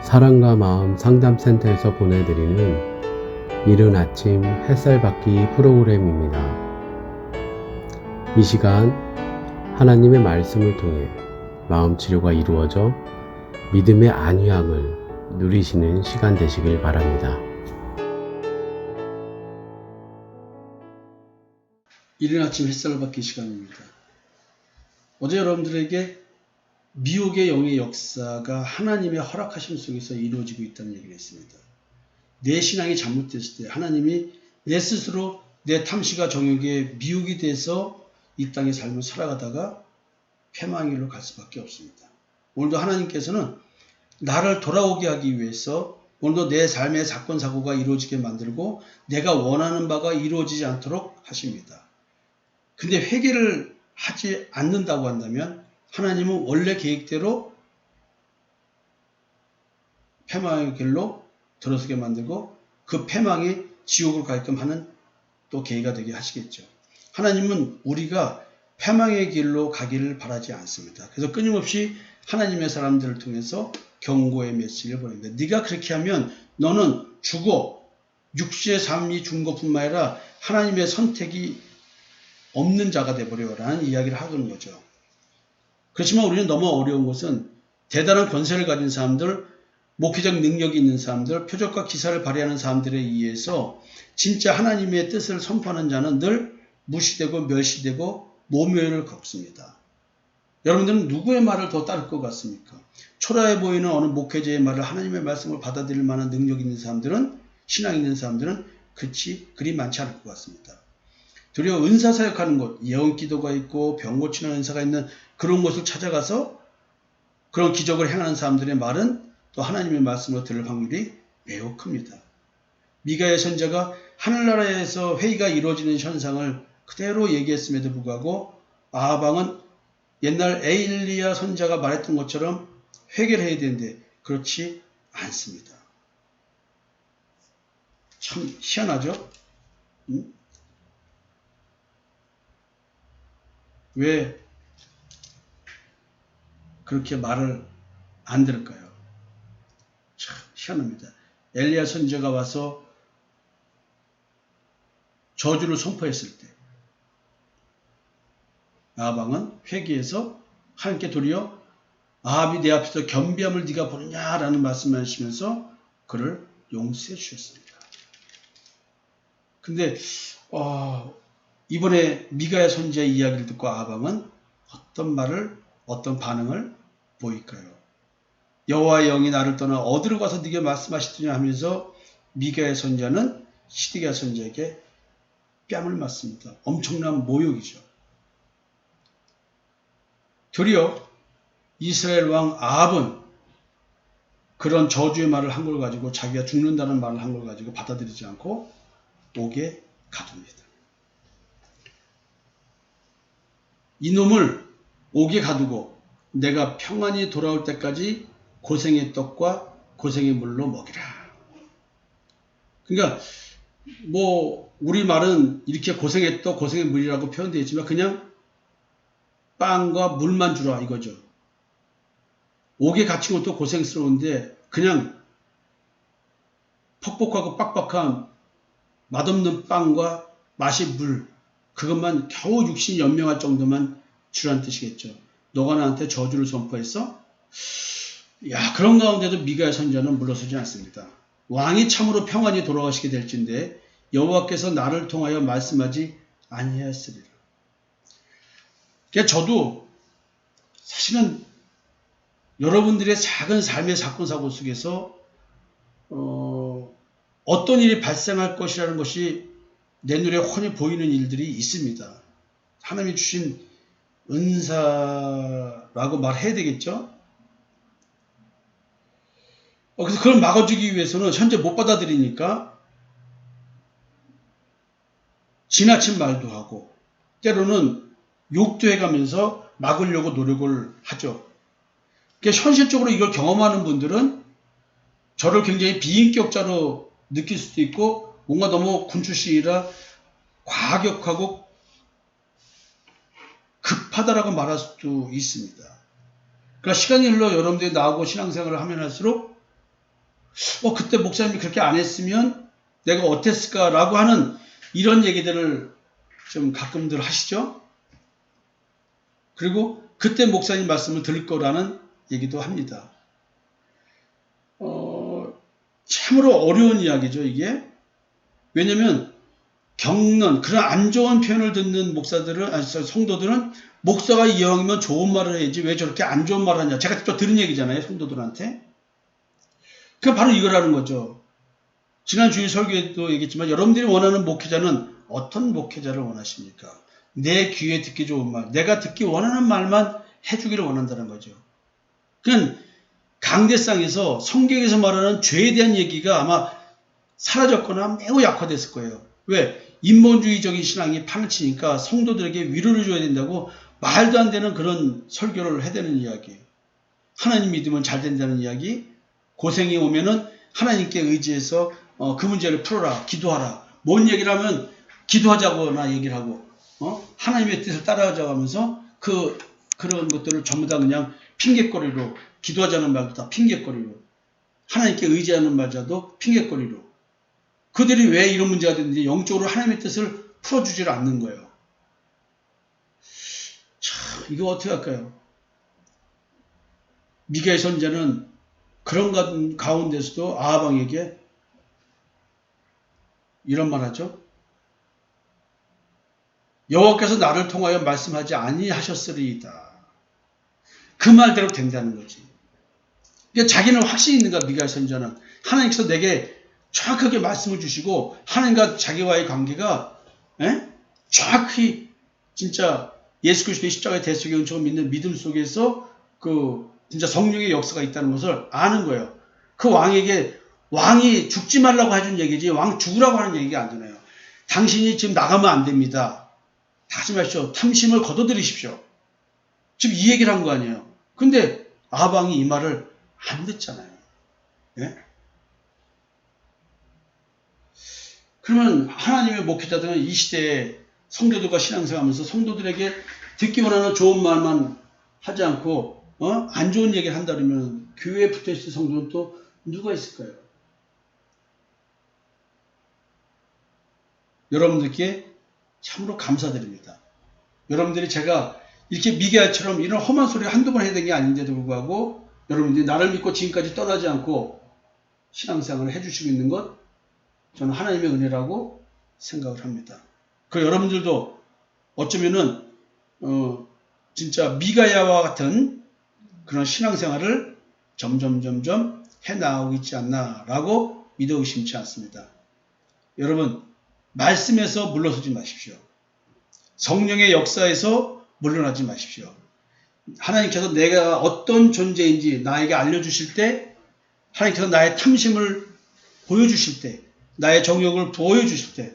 사랑과 마음 상담센터에서 보내드리는 이른 아침 햇살 받기 프로그램입니다. 이 시간 하나님의 말씀을 통해 마음 치료가 이루어져 믿음의 안위함을 누리시는 시간 되시길 바랍니다. 이른 아침 햇살 받기 시간입니다. 어제 여러분들에게 미혹의 영의 역사가 하나님의 허락하심 속에서 이루어지고 있다는 얘기를 했습니다. 내 신앙이 잘못됐을 때 하나님이 내 스스로 내 탐시가 정욕에 미혹이 돼서 이 땅의 삶을 살아가다가 패망의 길로 갈 수밖에 없습니다. 오늘도 하나님께서는 나를 돌아오게 하기 위해서 오늘도 내 삶의 사건 사고가 이루어지게 만들고 내가 원하는 바가 이루어지지 않도록 하십니다. 근데 회개를 하지 않는다고 한다면 하나님은 원래 계획대로 패망의 길로 들어서게 만들고 그 패망이 지옥을 가게끔 하는 또 계기가 되게 하시겠죠. 하나님은 우리가 패망의 길로 가기를 바라지 않습니다. 그래서 끊임없이 하나님의 사람들을 통해서 경고의 메시지를 보냅니다. 네가 그렇게 하면 너는 죽어. 육신의 삶이 죽은 것뿐만 아니라 하나님의 선택이 없는 자가 되어버려라는 이야기를 하는 거죠. 그렇지만 우리는 너무 어려운 것은 대단한 권세를 가진 사람들, 목회적 능력이 있는 사람들, 표적과 기사를 발휘하는 사람들에 의해서 진짜 하나님의 뜻을 선포하는 자는 늘 무시되고 멸시되고 모멸을 겪습니다. 여러분들은 누구의 말을 더 따를 것 같습니까? 초라해 보이는 어느 목회자의 말을 하나님의 말씀을 받아들일 만한 능력 있는 사람들은, 신앙 있는 사람들은 그리 많지 않을 것 같습니다. 도리어 은사 사역하는 곳, 예언 기도가 있고 병 고치는 은사가 있는 그런 곳을 찾아가서 그런 기적을 행하는 사람들의 말은 또 하나님의 말씀으로 들을 확률이 매우 큽니다. 미가의 선자가 하늘나라에서 회의가 이루어지는 현상을 그대로 얘기했음에도 불구하고 아합 왕은 옛날 에일리야 선자가 말했던 것처럼 회개를 해야 되는데 그렇지 않습니다. 참 희한하죠? 왜 그렇게 말을 안 들을까요? 참 희한합니다. 엘리야 선지자가 와서 저주를 선포했을 때 아합 왕은 회개해서 하나님께 도리어 아합이 내 앞에서 겸비함을 네가 보느냐라는 말씀을 하시면서 그를 용서해 주셨습니다. 근데 이번에 미가의 선지자의 이야기를 듣고 아합 왕은 어떤 반응을 보일까요? 여호와의 영이 나를 떠나 어디로 가서 네게 말씀하시더냐 하면서 미가의 선지자는 시드기야 선지자에게 뺨을 맞습니다. 엄청난 모욕이죠. 도리어 이스라엘 왕 아합은 그런 저주의 말을 한 걸 가지고 자기가 죽는다는 말을 한 걸 가지고 받아들이지 않고 옥에 가둡니다. 이놈을 옥에 가두고 내가 평안히 돌아올 때까지 고생의 떡과 고생의 물로 먹이라. 그러니까 우리 말은 이렇게 고생의 떡, 고생의 물이라고 표현되어 있지만 그냥 빵과 물만 주라 이거죠. 옥에 갇힌 것도 고생스러운데 그냥 퍽퍽하고 빡빡한 맛없는 빵과 맛이 물, 그것만 겨우 육신이 연명할 정도만 주라는 뜻이겠죠. 너가 나한테 저주를 선포했어? 그런 가운데도 미가의 선지자는 물러서지 않습니다. 왕이 참으로 평안히 돌아가시게 될진데 여호와께서 나를 통하여 말씀하지 아니하였으리라. 그러니까 저도 사실은 여러분들의 작은 삶의 사건 사고 속에서 어떤 일이 발생할 것이라는 것이 내 눈에 훤히 보이는 일들이 있습니다. 하나님이 주신 은사라고 말해야 되겠죠? 그래서 그걸 막아주기 위해서는 현재 못 받아들이니까 지나친 말도 하고 때로는 욕도 해가면서 막으려고 노력을 하죠. 그러니까 현실적으로 이걸 경험하는 분들은 저를 굉장히 비인격자로 느낄 수도 있고 뭔가 너무 군출신이라 과격하고 급하다라고 말할 수도 있습니다. 그러니까 시간이 흘러 여러분들이 나하고 신앙생활을 하면 할수록 그때 목사님이 그렇게 안 했으면 내가 어땠을까라고 하는 이런 얘기들을 좀 가끔들 하시죠. 그리고 그때 목사님 말씀을 들을 거라는 얘기도 합니다. 참으로 어려운 이야기죠, 이게. 왜냐면 겪는 그런 안 좋은 표현을 듣는 성도들은 목사가 이왕이면 좋은 말을 해야지 왜 저렇게 안 좋은 말을 하냐. 제가 또 들은 얘기잖아요, 성도들한테. 그 바로 이거라는 거죠. 지난 주일 설교에도 얘기했지만 여러분들이 원하는 목회자는 어떤 목회자를 원하십니까? 내 귀에 듣기 좋은 말, 내가 듣기 원하는 말만 해주기를 원한다는 거죠. 그냥 강대상에서 성경에서 말하는 죄에 대한 얘기가 아마 사라졌거나 매우 약화됐을 거예요. 왜? 인본주의적인 신앙이 판을 치니까 성도들에게 위로를 줘야 된다고 말도 안 되는 그런 설교를 해대는 이야기. 하나님 믿으면 잘 된다는 이야기. 고생이 오면은 하나님께 의지해서 그 문제를 풀어라. 기도하라. 뭔 얘기를 하면 기도하자거나 얘기를 하고 하나님의 뜻을 따라가자고 하면서 그런 것들을 전부 다 그냥 핑계거리로 기도하자는 말도 다 핑계거리로 하나님께 의지하는 말자도 핑계거리로 그들이 왜 이런 문제가 됐는지 영적으로 하나님의 뜻을 풀어주지를 않는 거예요. 참 이거 어떻게 할까요? 미가의 선지자는 그런 가운데서도 아하방에게 이런 말 하죠. 여호와께서 나를 통하여 말씀하지 아니하셨으리이다. 그 말대로 된다는 거지. 그러니까 자기는 확신이 있는가 미가의 선지자는. 하나님께서 내게 정확하게 말씀을 주시고 하나님과 자기와의 관계가 정확히 진짜 예수 그리스도의 십자가의 대속의 은총을 믿는 믿음 속에서 진짜 성령의 역사가 있다는 것을 아는 거예요. 그 왕에게 왕이 죽지 말라고 해준 얘기지 왕 죽으라고 하는 얘기가 아니잖아요. 당신이 지금 나가면 안 됩니다. 하지 마십시오. 탐심을 거둬들이십시오. 지금 이 얘기를 한 거 아니에요. 근데 아방이 이 말을 안 듣잖아요. 예? 그러면 하나님의 목회자들은 이 시대에 성도들과 신앙생활하면서 성도들에게 듣기 원하는 좋은 말만 하지 않고 안 좋은 얘기를 한다면 교회에 붙어있을 성도는 또 누가 있을까요? 여러분들께 참으로 감사드립니다. 여러분들이 제가 이렇게 미개아처럼 이런 험한 소리 한두 번 해야 되는 게 아닌데도 불구하고 여러분들이 나를 믿고 지금까지 떠나지 않고 신앙생활을 해주시고 있는 것 저는 하나님의 은혜라고 생각을 합니다. 그 여러분들도 어쩌면은 진짜 미가야와 같은 그런 신앙생활을 점점 해나가고 있지 않나라고 믿어 의심치 않습니다. 여러분 말씀에서 물러서지 마십시오. 성령의 역사에서 물러나지 마십시오. 하나님께서 내가 어떤 존재인지 나에게 알려주실 때 하나님께서 나의 탐심을 보여주실 때 나의 정욕을 보여주실 때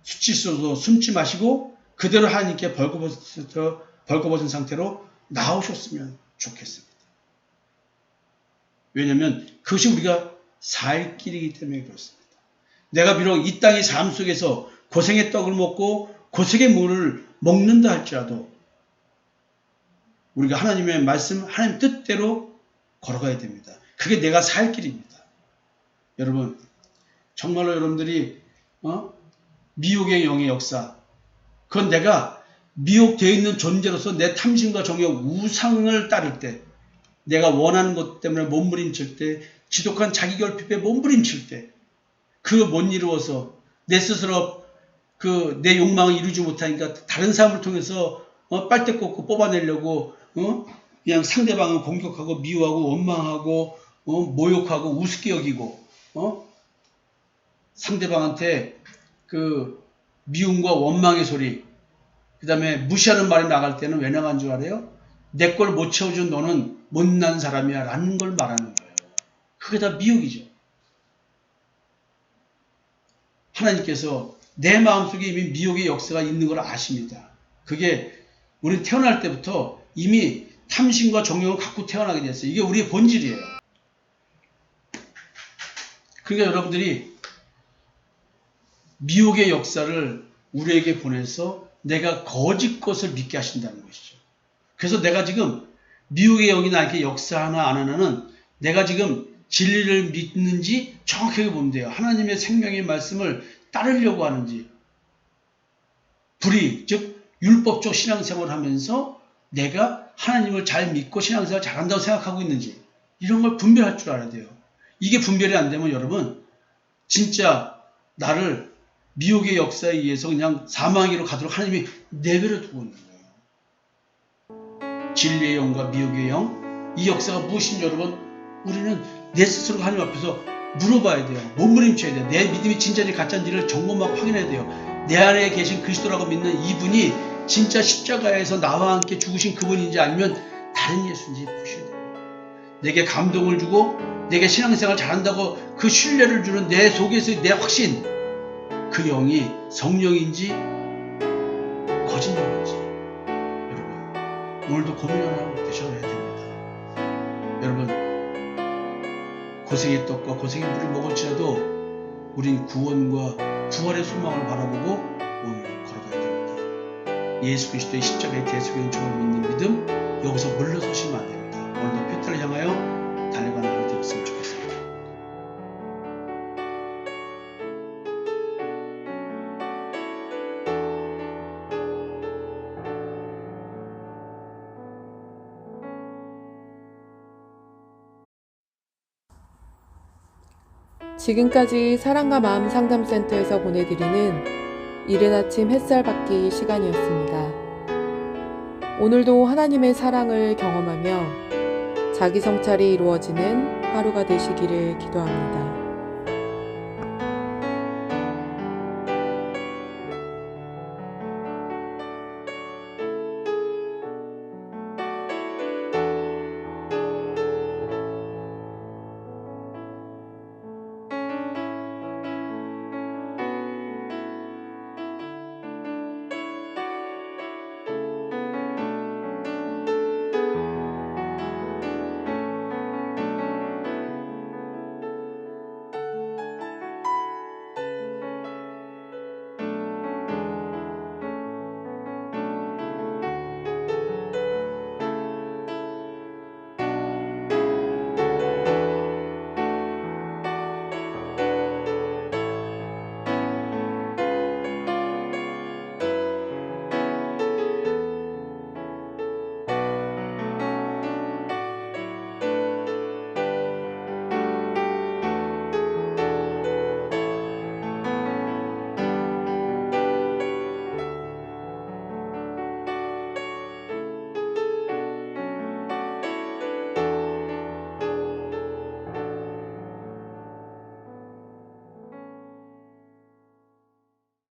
수치스러워서 숨지 마시고 그대로 하나님께 벌거벗은 상태로 나오셨으면 좋겠습니다. 왜냐하면 그것이 우리가 살 길이기 때문에 그렇습니다. 내가 비록 이 땅의 삶 속에서 고생의 떡을 먹고 고생의 물을 먹는다 할지라도 우리가 하나님의 말씀, 하나님 뜻대로 걸어가야 됩니다. 그게 내가 살 길입니다. 여러분 정말로 여러분들이 미혹의 영의 역사 그건 내가 미혹되어 있는 존재로서 내 탐심과 정욕, 우상을 따를 때 내가 원하는 것 때문에 몸부림칠 때 지독한 자기 결핍에 몸부림칠 때 그거 못 이루어서 내 스스로 내 욕망을 이루지 못하니까 다른 사람을 통해서 빨대 꽂고 뽑아내려고 그냥 상대방을 공격하고 미워하고 원망하고 모욕하고 우습게 여기고 상대방한테 미움과 원망의 소리 그 다음에 무시하는 말이 나갈 때는 왜 나간 줄 알아요? 내 걸 못 채워준 너는 못난 사람이야 라는 걸 말하는 거예요. 그게 다 미혹이죠. 하나님께서 내 마음속에 이미 미혹의 역사가 있는 걸 아십니다. 그게 우리 태어날 때부터 이미 탐심과 정욕을 갖고 태어나게 됐어요. 이게 우리의 본질이에요. 그러니까 여러분들이 미혹의 역사를 우리에게 보내서 내가 거짓 것을 믿게 하신다는 것이죠. 그래서 내가 지금 미혹의 영이 나에게 역사하나 안 하나는 내가 지금 진리를 믿는지 정확하게 보면 돼요. 하나님의 생명의 말씀을 따르려고 하는지, 불의, 즉 율법적 신앙생활을 하면서 내가 하나님을 잘 믿고 신앙생활 잘한다고 생각하고 있는지, 이런 걸 분별할 줄 알아야 돼요. 이게 분별이 안 되면 여러분 진짜 나를 미혹의 역사에 의해서 그냥 사망으로 가도록 하나님이 내버려 두고 있는 거예요. 진리의 영과 미혹의 영, 이 역사가 무엇인지 여러분 우리는 내 스스로가 하나님 앞에서 물어봐야 돼요. 몸부림쳐야 돼요. 내 믿음이 진짜인지 가짜인지를 점검하고 확인해야 돼요. 내 안에 계신 그리스도라고 믿는 이분이 진짜 십자가에서 나와 함께 죽으신 그분인지 아니면 다른 예수인지 보셔야 돼요. 내게 감동을 주고 내게 신앙생활 잘한다고 그 신뢰를 주는 내 속에서의 내 확신, 그 영이 성령인지 거짓 영인지 여러분 오늘도 고민 하나 되셔야 됩니다. 여러분 고생의 떡과 고생의 물을 먹을지라도 우린 구원과 부활의 소망을 바라보고 오늘 걸어가야 됩니다. 예수 그리스도의 십자가의 대속의 은총을 믿는 믿음, 여기서 물러서시면 안 됩니다. 오늘도 표태를 향하여 달려가는 하루 되었으면 좋겠습니다. 지금까지 사랑과 마음 상담센터에서 보내드리는 이른 아침 햇살 받기 시간이었습니다. 오늘도 하나님의 사랑을 경험하며 자기 성찰이 이루어지는 하루가 되시기를 기도합니다.